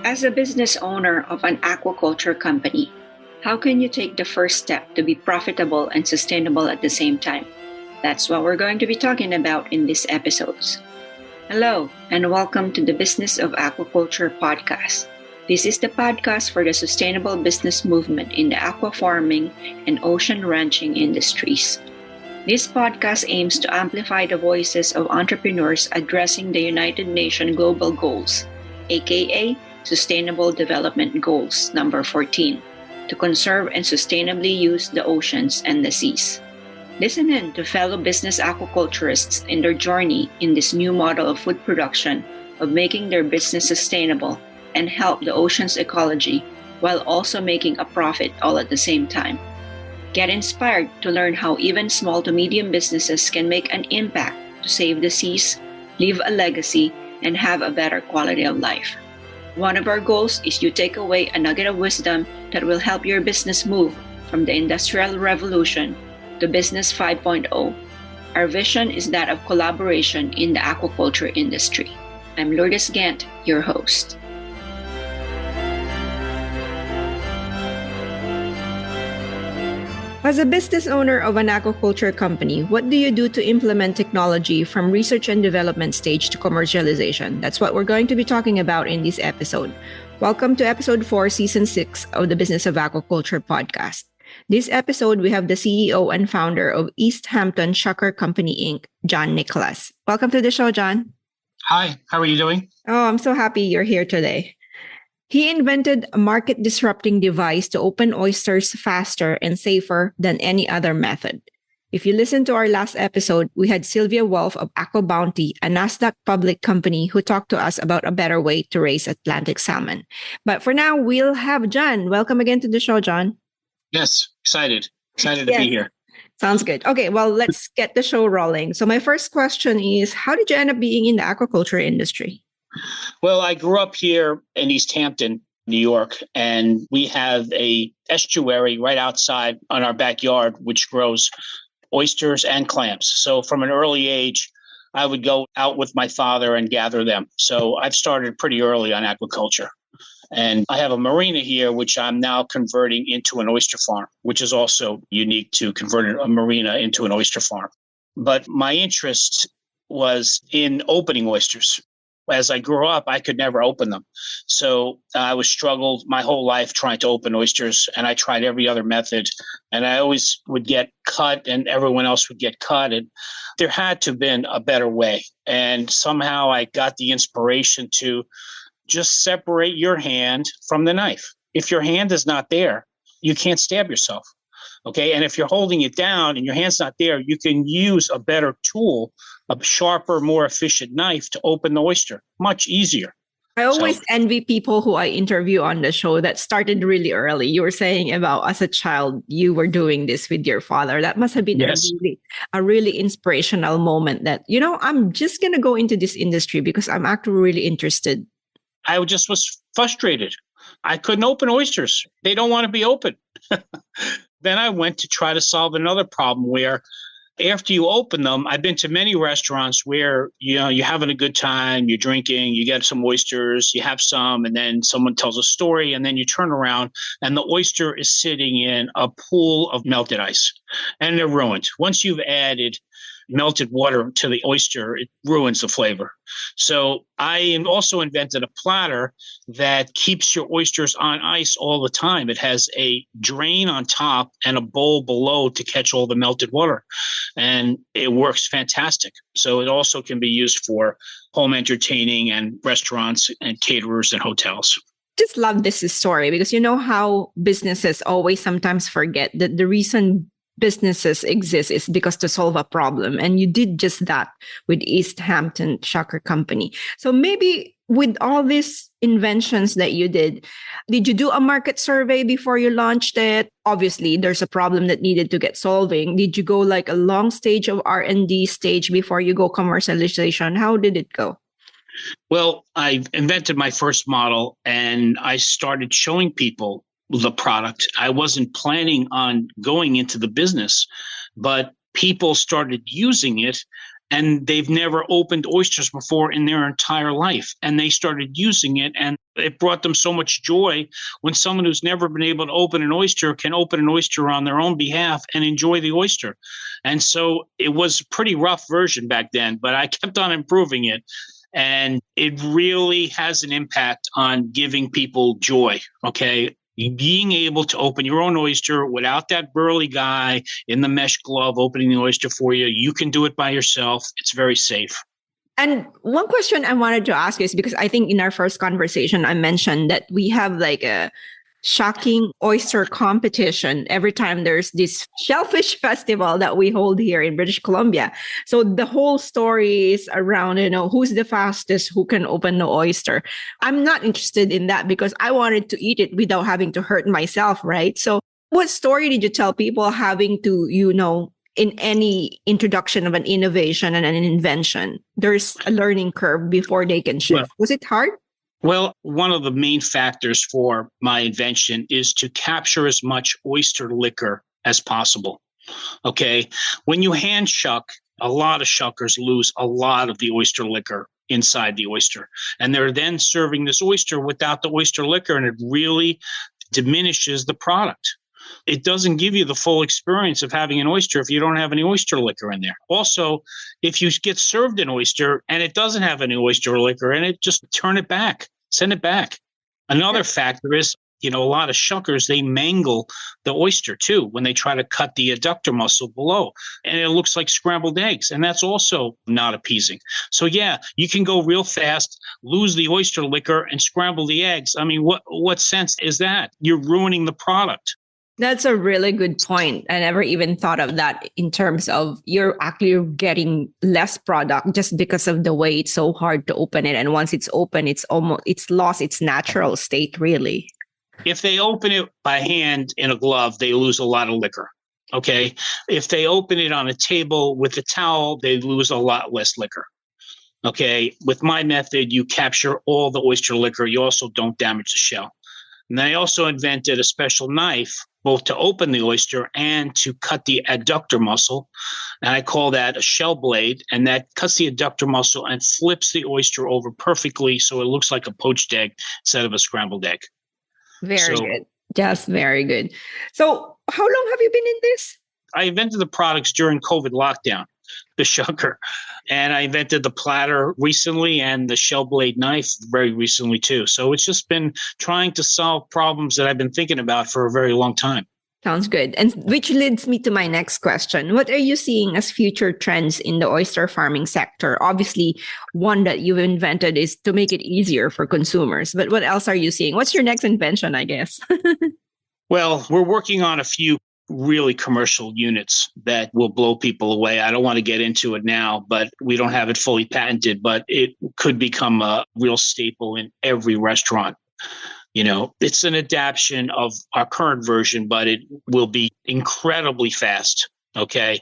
As a business owner of an aquaculture company, how can you take the first step to be profitable and sustainable at the same time? That's what we're going to be talking about in these episodes. Hello, and welcome to the Business of Aquaculture podcast. This is the podcast for the sustainable business movement in the aqua farming and ocean ranching industries. This podcast aims to amplify the voices of entrepreneurs addressing the United Nations Global Goals, aka Sustainable Development Goals number 14, to conserve and sustainably use the oceans and the seas. Listen in to fellow business aquaculturists in their journey in this new model of food production of making their business sustainable and help the ocean's ecology while also making a profit all at the same time. Get inspired to learn how even small to medium businesses can make an impact to save the seas, leave a legacy, and have a better quality of life. One of our goals is you take away a nugget of wisdom that will help your business move from the Industrial Revolution to Business 5.0. Our vision is that of collaboration in the aquaculture industry. I'm Lourdes Gant, your host. As a business owner of an aquaculture company, what do you do to implement technology from research and development stage to commercialization? That's what we're going to be talking about in this episode. Welcome to episode 4, season 6 of the Business of Aquaculture podcast. This episode, we have the CEO and founder of East Hampton Shucker Company, Inc., John Nicholas. Welcome to the show, John. Hi, how are you doing? Oh, I'm so happy you're here today. He invented a market-disrupting device to open oysters faster and safer than any other method. If you listen to our last episode, we had Sylvia Wolf of Aqua Bounty, a NASDAQ public company, who talked to us about a better way to raise Atlantic salmon. But for now, we'll have John. Welcome again to the show, John. Yes, excited to be here. Sounds good. Okay, well, let's get the show rolling. So my first question is, how did you end up being in the aquaculture industry? Well, I grew up here in East Hampton, New York, and we have a estuary right outside on our backyard, which grows oysters and clams. So from an early age, I would go out with my father and gather them. So I've started pretty early on aquaculture. And I have a marina here, which I'm now converting into an oyster farm, which is also unique to convert a marina into an oyster farm. But my interest was in opening oysters. As I grew up, I could never open them. So I was struggled my whole life trying to open oysters, and I tried every other method. And I always would get cut, and everyone else would get cut. And there had to have been a better way. And somehow I got the inspiration to just separate your hand from the knife. If your hand is not there, you can't stab yourself. Okay. And if you're holding it down and your hand's not there, you can use a better tool, a sharper, more efficient knife to open the oyster. Much easier. I always envy people who I interview on the show that started really early. You were saying about as a child, you were doing this with your father. That must have been a really inspirational moment that, I'm just going to go into this industry because I'm actually really interested. I just was frustrated. I couldn't open oysters. They don't want to be open. Then I went to try to solve another problem where after you open them, I've been to many restaurants where, you're having a good time, you're drinking, you get some oysters, you have some, and then someone tells a story, and then you turn around and the oyster is sitting in a pool of melted ice and they're ruined. Once you've added melted water to the oyster, it ruins the flavor. So I also invented a platter that keeps your oysters on ice all the time. It has a drain on top and a bowl below to catch all the melted water. And it works fantastic. So it also can be used for home entertaining and restaurants and caterers and hotels. Just love this story because you know how businesses always sometimes forget that the reason businesses exist is because to solve a problem. And you did just that with East Hampton Shucker Company. So maybe with all these inventions that you did you do a market survey before you launched it? Obviously, there's a problem that needed to get solving. Did you go like a long stage of R&D stage before you go commercialization? How did it go? Well, I invented my first model and I started showing people the product. I wasn't planning on going into the business, but people started using it and they've never opened oysters before in their entire life. And they started using it, and it brought them so much joy when someone who's never been able to open an oyster can open an oyster on their own behalf and enjoy the oyster. And so it was a pretty rough version back then, but I kept on improving it. And it really has an impact on giving people joy, okay? Being able to open your own oyster without that burly guy in the mesh glove opening the oyster for you. You can do it by yourself. It's very safe. And one question I wanted to ask is because I think in our first conversation, I mentioned that we have like a Shucking oyster competition every time there's this shellfish festival that we hold here in British Columbia. So the whole story is around, who's the fastest, who can open the oyster. I'm not interested in that because I wanted to eat it without having to hurt myself, right? So what story did you tell people having to, in any introduction of an innovation and an invention, there's a learning curve before they can shift? Was it hard? Well, one of the main factors for my invention is to capture as much oyster liquor as possible. Okay. When you hand shuck, a lot of shuckers lose a lot of the oyster liquor inside the oyster. And they're then serving this oyster without the oyster liquor, and it really diminishes the product. It doesn't give you the full experience of having an oyster if you don't have any oyster liquor in there. Also, if you get served an oyster and it doesn't have any oyster liquor in it, just turn it back, send it back. Another factor is, a lot of shuckers, they mangle the oyster too when they try to cut the adductor muscle below, and it looks like scrambled eggs, and that's also not appeasing. So yeah, you can go real fast, lose the oyster liquor, and scramble the eggs. I mean, what sense is that? You're ruining the product. That's a really good point. I never even thought of that in terms of you're actually getting less product just because of the way it's so hard to open it. And once it's open, it's lost its natural state, really. If they open it by hand in a glove, they lose a lot of liquor. Okay. If they open it on a table with a towel, they lose a lot less liquor. Okay. With my method, you capture all the oyster liquor. You also don't damage the shell. And I also invented a special knife, both to open the oyster and to cut the adductor muscle. And I call that a shell blade. And that cuts the adductor muscle and flips the oyster over perfectly so it looks like a poached egg instead of a scrambled egg. Very good. Just very good. So how long have you been in this? I invented the products during COVID lockdown, the shucker. And I invented the platter recently and the shell blade knife very recently too. So it's just been trying to solve problems that I've been thinking about for a very long time. Sounds good. And which leads me to my next question. What are you seeing as future trends in the oyster farming sector? Obviously, one that you've invented is to make it easier for consumers. But what else are you seeing? What's your next invention, I guess? Well, we're working on a few really commercial units that will blow people away. I don't want to get into it now, but we don't have it fully patented, but it could become a real staple in every restaurant. It's an adaptation of our current version, but it will be incredibly fast. Okay.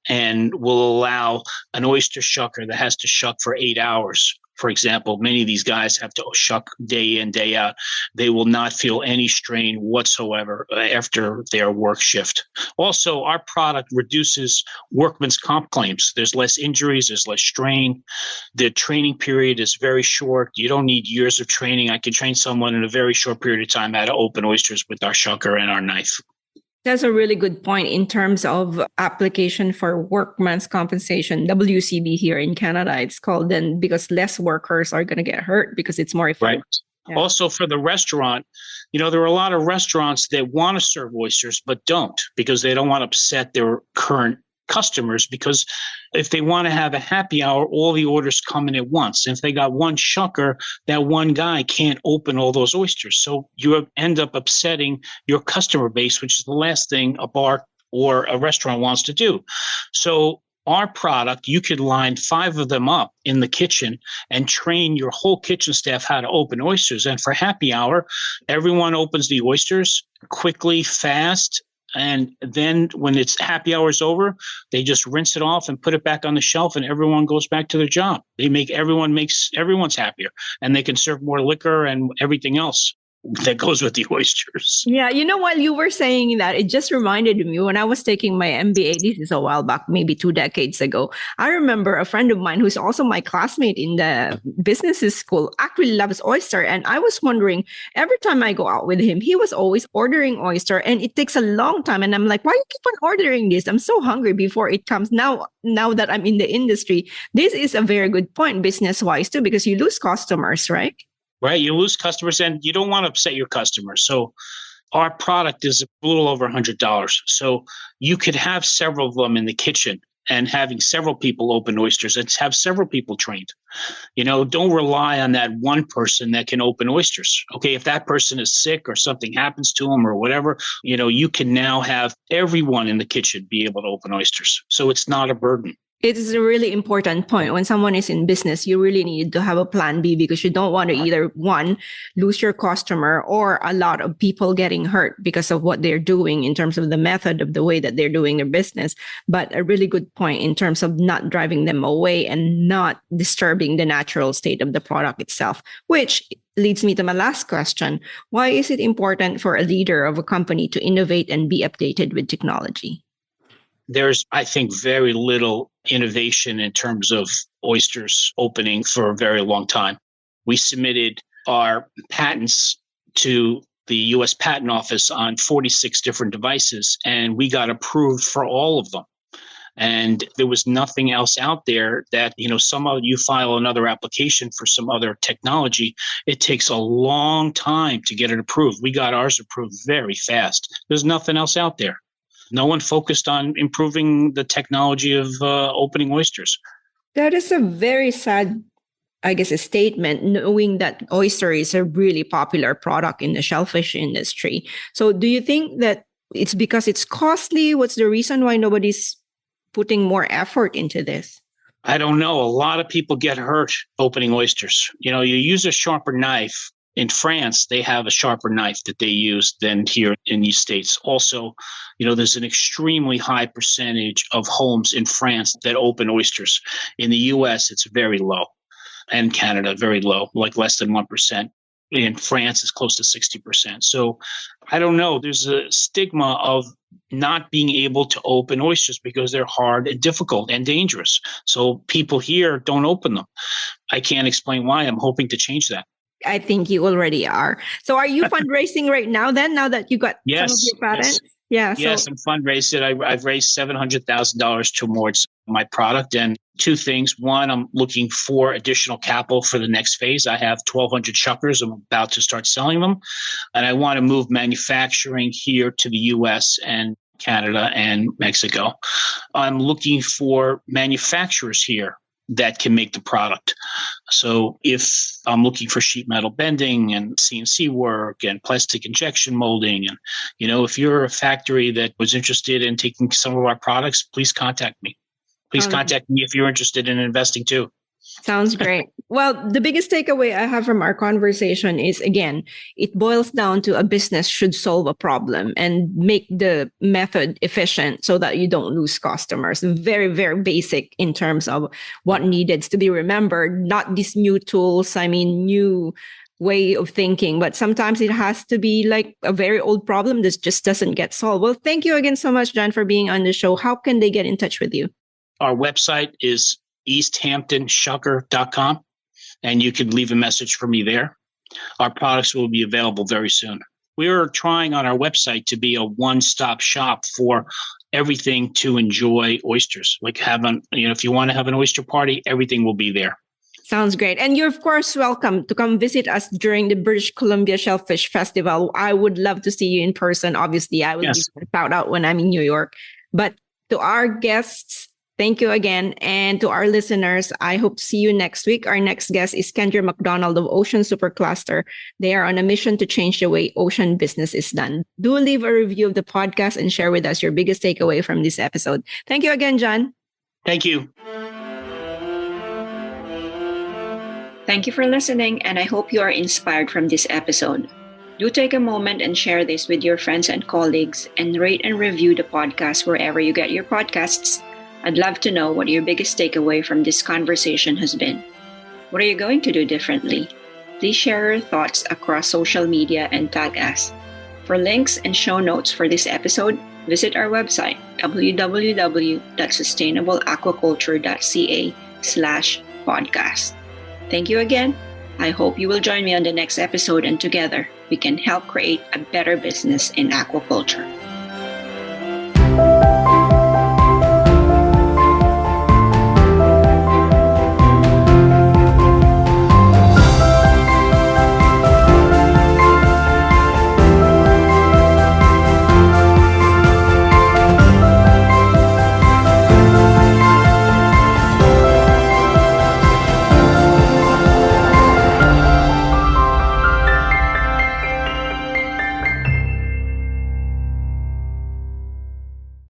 And will allow an oyster shucker that has to shuck for 8 hours. For example, many of these guys have to shuck day in, day out. They will not feel any strain whatsoever after their work shift. Also, our product reduces workman's comp claims. There's less injuries, there's less strain. The training period is very short. You don't need years of training. I can train someone in a very short period of time how to open oysters with our shucker and our knife. That's a really good point in terms of application for workman's compensation, WCB here in Canada, it's called, then because less workers are going to get hurt because it's more effective. Right. Yeah. Also for the restaurant, there are a lot of restaurants that want to serve oysters, but don't because they don't want to upset their current customers, because if they want to have a happy hour, all the orders come in at once. And if they got one shucker, that one guy can't open all those oysters. So you end up upsetting your customer base, which is the last thing a bar or a restaurant wants to do. So our product, you could line 5 of them up in the kitchen and train your whole kitchen staff how to open oysters. And for happy hour, everyone opens the oysters quickly, fast. And then when it's happy hours over, they just rinse it off and put it back on the shelf, and everyone goes back to their job. Everyone's happier, and they can serve more liquor and everything else. that goes with the oysters. Yeah, while you were saying that, it just reminded me when I was taking my MBA, this is a while back, maybe 2 decades ago. I remember a friend of mine who's also my classmate in the business school actually loves oyster. And I was wondering, every time I go out with him, he was always ordering oyster and it takes a long time. And I'm like, why you keep on ordering this? I'm so hungry before it comes. Now that I'm in the industry, this is a very good point business-wise too, because you lose customers, right? Right. You lose customers and you don't want to upset your customers. So our product is a little over $100. So you could have several of them in the kitchen and having several people open oysters and have several people trained. Don't rely on that one person that can open oysters. Okay. If that person is sick or something happens to them or whatever, you can now have everyone in the kitchen be able to open oysters. So it's not a burden. It is a really important point. When someone is in business, you really need to have a plan B because you don't want to either, one, lose your customer or a lot of people getting hurt because of what they're doing in terms of the method of the way that they're doing their business. But a really good point in terms of not driving them away and not disturbing the natural state of the product itself, which leads me to my last question. Why is it important for a leader of a company to innovate and be updated with technology? There's, I think, very little innovation in terms of oysters opening for a very long time. We submitted our patents to the U.S. Patent Office on 46 different devices, and we got approved for all of them. And there was nothing else out there that, some of you file another application for some other technology. It takes a long time to get it approved. We got ours approved very fast. There's nothing else out there. No one focused on improving the technology of opening oysters. That is a very sad, a statement, knowing that oyster is a really popular product in the shellfish industry. So do you think that it's because it's costly? What's the reason why nobody's putting more effort into this? I don't know. A lot of people get hurt opening oysters. You use a sharper knife. In France, they have a sharper knife that they use than here in these states. Also, there's an extremely high percentage of homes in France that open oysters. In the US, it's very low. And Canada, very low, like less than 1%. In France, it's close to 60%. So I don't know. There's a stigma of not being able to open oysters because they're hard and difficult and dangerous. So people here don't open them. I can't explain why. I'm hoping to change that. I think you already are. So are you fundraising right now then, now that you got some of your patents? Yes. Yes, I'm fundraising. I've raised $700,000 towards my product. And two things. One, I'm looking for additional capital for the next phase. I have 1,200 shuckers. I'm about to start selling them. And I want to move manufacturing here to the U.S. and Canada and Mexico. I'm looking for manufacturers here that can make the product. So if I'm looking for sheet metal bending and CNC work and plastic injection molding, and, if you're a factory that was interested in taking some of our products, please contact me. Please contact me if you're interested in investing too. Sounds great. Well, the biggest takeaway I have from our conversation is, again, it boils down to a business should solve a problem and make the method efficient so that you don't lose customers. Very, very basic in terms of what needed to be remembered, not these new tools, new way of thinking, but sometimes it has to be like a very old problem that just doesn't get solved. Well, thank you again so much, John, for being on the show. How can they get in touch with you? Our website is easthamptonshucker.com, and you can leave a message for me there. Our products will be available very soon. We are trying on our website to be a one-stop shop for everything to enjoy oysters. Like if you want to have an oyster party, everything will be there. Sounds great. And you're, of course, welcome to come visit us during the British Columbia Shellfish Festival. I would love to see you in person. Obviously, I will give you a shout out when I'm in New York. But to our guests, thank you again. And to our listeners, I hope to see you next week. Our next guest is Kendra McDonald of Ocean Supercluster. They are on a mission to change the way ocean business is done. Do leave a review of the podcast and share with us your biggest takeaway from this episode. Thank you again, John. Thank you. Thank you for listening, and I hope you are inspired from this episode. Do take a moment and share this with your friends and colleagues, and rate and review the podcast wherever you get your podcasts. I'd love to know what your biggest takeaway from this conversation has been. What are you going to do differently? Please share your thoughts across social media and tag us. For links and show notes for this episode, visit our website, www.sustainableaquaculture.ca/podcast. Thank you again. I hope you will join me on the next episode, and together we can help create a better business in aquaculture.